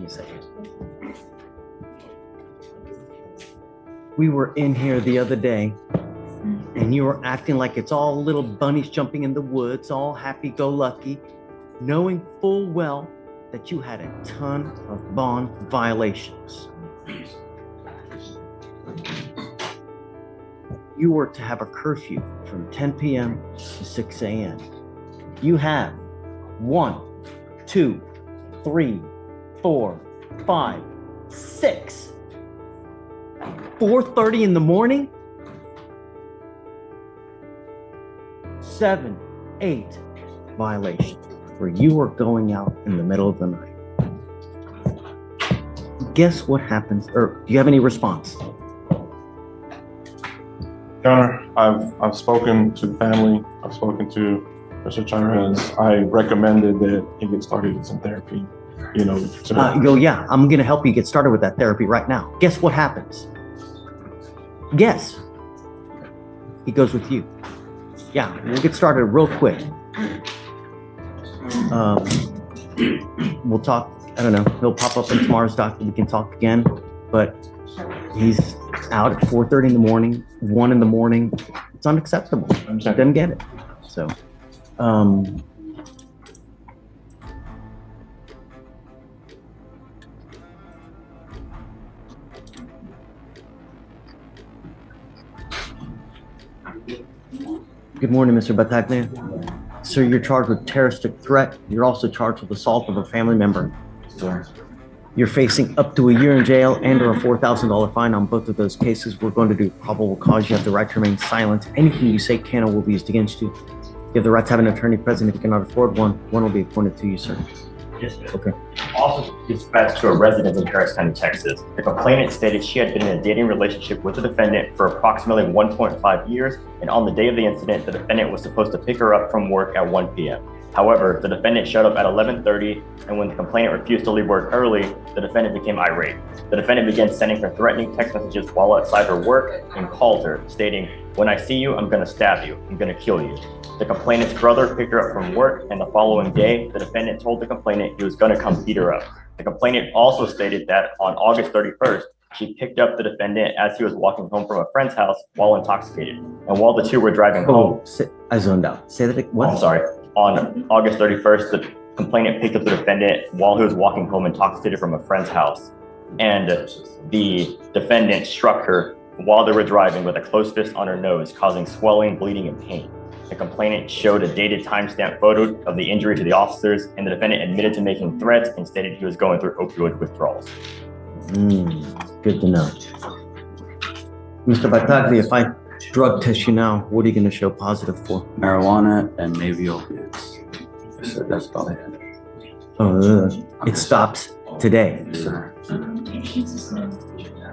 me a second. We were in here the other day, and you were acting like it's all little bunnies jumping in the woods, all happy-go-lucky, knowing full well that you had a ton of bond violations. You were to have a curfew from 10 p.m. to 6 a.m. You have 1, 2, 3, 4, 5, 6. 4:30 in the morning? 7, 8 violations where you were going out in the middle of the night. Guess what happens? Or do you have any response? Your Honor, I've spoken to the family. I've spoken to Mr. Chavez. I recommended that he get started with some therapy. Yeah, I'm gonna help you get started with that therapy right now. Guess what happens? Guess. He goes with you. Yeah, we'll get started real quick. We'll talk. I don't know. He'll pop up in tomorrow's docket. We can talk again. But he's out at 4:30 in the morning, 1 in the morning. It's unacceptable. He doesn't get it. So, good morning, Mr. Battaglia. Sir, you're charged with terroristic threat. You're also charged with assault of a family member. Sir. You're facing up to a year in jail and/or a $4,000 fine on both of those cases. We're going to do probable cause. You have the right to remain silent. Anything you say can or will be used against you. You have the right to have an attorney present. If you cannot afford one, one will be appointed to you, sir. Yes, sir. Okay. Also dispatched to a residence in Harris County, Texas. The complainant stated she had been in a dating relationship with the defendant for approximately 1.5 years, and on the day of the incident, the defendant was supposed to pick her up from work at 1 p.m. However, the defendant showed up at 11:30, and when the complainant refused to leave work early, the defendant became irate. The defendant began sending her threatening text messages while outside her work and called her, stating, "When I see you, I'm gonna stab you. I'm gonna kill you." The complainant's brother picked her up from work, and the following day, the defendant told the complainant he was gonna come beat her up. The complainant also stated that on August 31st, she picked up the defendant as he was walking home from a friend's house while intoxicated. And while the two were driving home— I zoned out. Say that again. What? I'm sorry. On August 31st, the complainant picked up the defendant while he was walking home intoxicated from a friend's house. And the defendant struck her while they were driving with a closed fist on her nose, causing swelling, bleeding, and pain. The complainant showed a dated timestamp photo of the injury to the officers, and the defendant admitted to making threats and stated he was going through opioid withdrawals. Good to know. Mr. Battaglia, if I drug test you now, what are you going to show positive for? Marijuana and maybe opiates. Yes, sir, that's about it. It stops today. Yes, sir.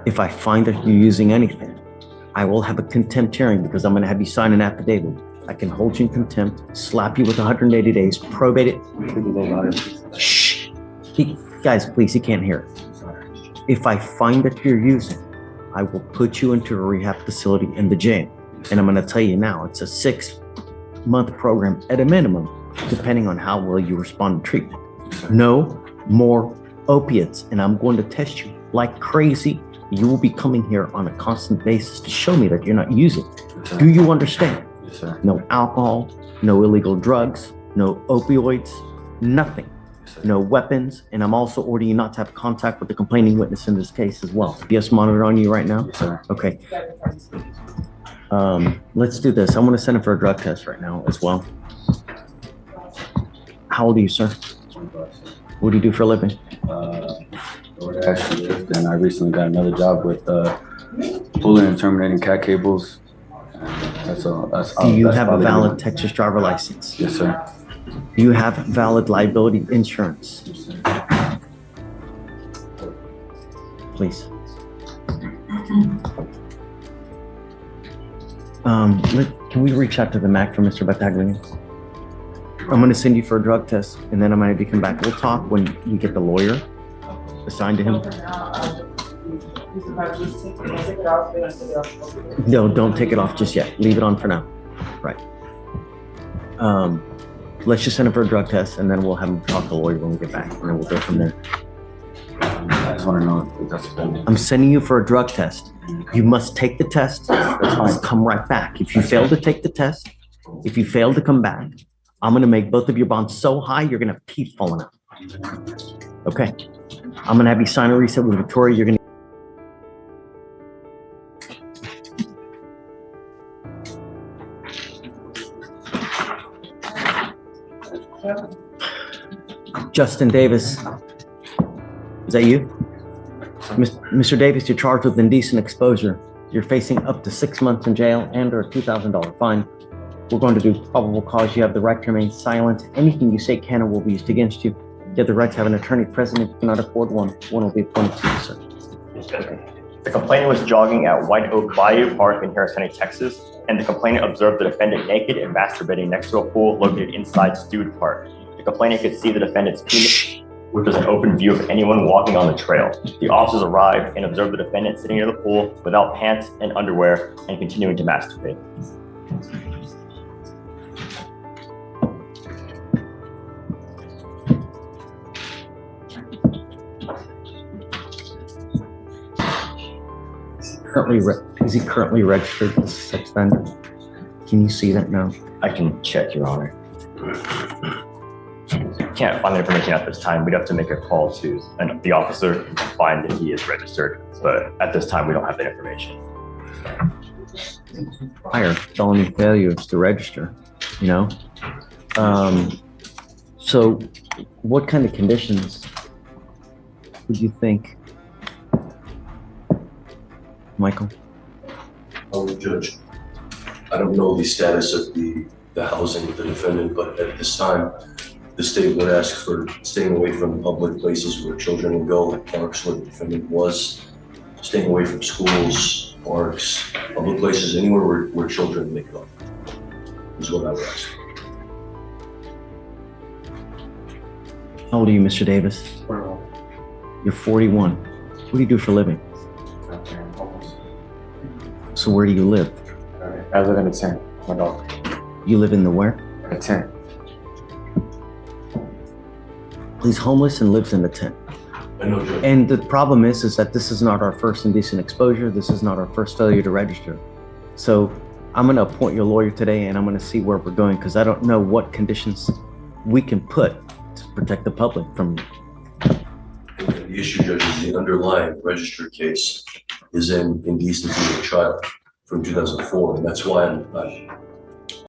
If I find that you're using anything, I will have a contempt hearing because I'm going to have you sign an affidavit. I can hold you in contempt, slap you with 180 days, probate it. Shh. Guys, please, he can't hear it. If I find that you're using, I will put you into a rehab facility in the jail. And I'm going to tell you now, it's a 6-month program at a minimum, depending on how well you respond to treatment. No more opiates, and I'm going to test you like crazy. You will be coming here on a constant basis to show me that you're not using. Do you understand? Yes, sir. No alcohol, no illegal drugs, no opioids, nothing. No weapons, and I'm also ordering you not to have contact with the complaining witness in this case as well. Yes, monitor on you right now? Yes, sir. Okay. Let's do this. I'm going to send him for a drug test right now as well. How old are you, sir? What do you do for a living? DoorDash shift, and I recently got another job with pulling and terminating cat cables. That's all. Do you have a valid Texas driver license? Yes, sir. Do you have valid liability insurance? Please. Can we reach out to the MAC for Mr. Battaglia? I'm going to send you for a drug test, and then I'm going to have you come back. We'll talk when you get the lawyer assigned to him. No, don't take it off just yet. Leave it on for now. Right. Let's just send him for a drug test, and then we'll have him talk to the lawyer when we get back, and then we'll go from there. I just want to know if that's pending. I'm sending you for a drug test. You must take the test. That's fine. Come right back. If you fail to take the test, if you fail to come back, I'm gonna make both of your bonds so high, you're gonna have teeth falling out. Okay? I'm gonna have you sign a reset with Victoria. You're gonna. Justin Davis. Is that you? Mr. Davis, you're charged with indecent exposure. You're facing up to 6 months in jail and or a $2,000 fine. We're going to do probable cause. You have the right to remain silent. Anything you say can or will be used against you. You have the right to have an attorney present. If you cannot afford one will be appointed to you, sir. The complainant was jogging at White Oak Bayou Park in Harris County, Texas, and the complainant observed the defendant naked and masturbating next to a pool located inside Stewart Park. The complainant could see the defendant's penis, which was an open view of anyone walking on the trail. The officers arrived and observed the defendant sitting near the pool without pants and underwear and continuing to masturbate. Is he currently registered as a sex offender? Can you see that now? I can check, Your Honor. Can't find the information at this time. We'd have to make a call to the officer to find that he is registered. But at this time, we don't have that information. Prior felony failures to register, you know? So what kind of conditions would you think? Michael? Judge, I don't know the status of the housing of the defendant, but at this time, the state would ask for staying away from public places where children will go, like parks where the defendant was, staying away from schools, parks, public places, anywhere where children may go, is what I would ask. How old are you, Mr. Davis? You're 41. What do you do for a living? So where do you live? I live in a tent, my dog. You live in the where? A tent. He's homeless and lives in a tent. I know, Judge. And the problem is that this is not our first indecent exposure. This is not our first failure to register. So I'm going to appoint your lawyer today, and I'm going to see where we're going, because I don't know what conditions we can put to protect the public from you. The issue, Judge, is the underlying registered case is an indecency of a child from 2004, and that's why I'm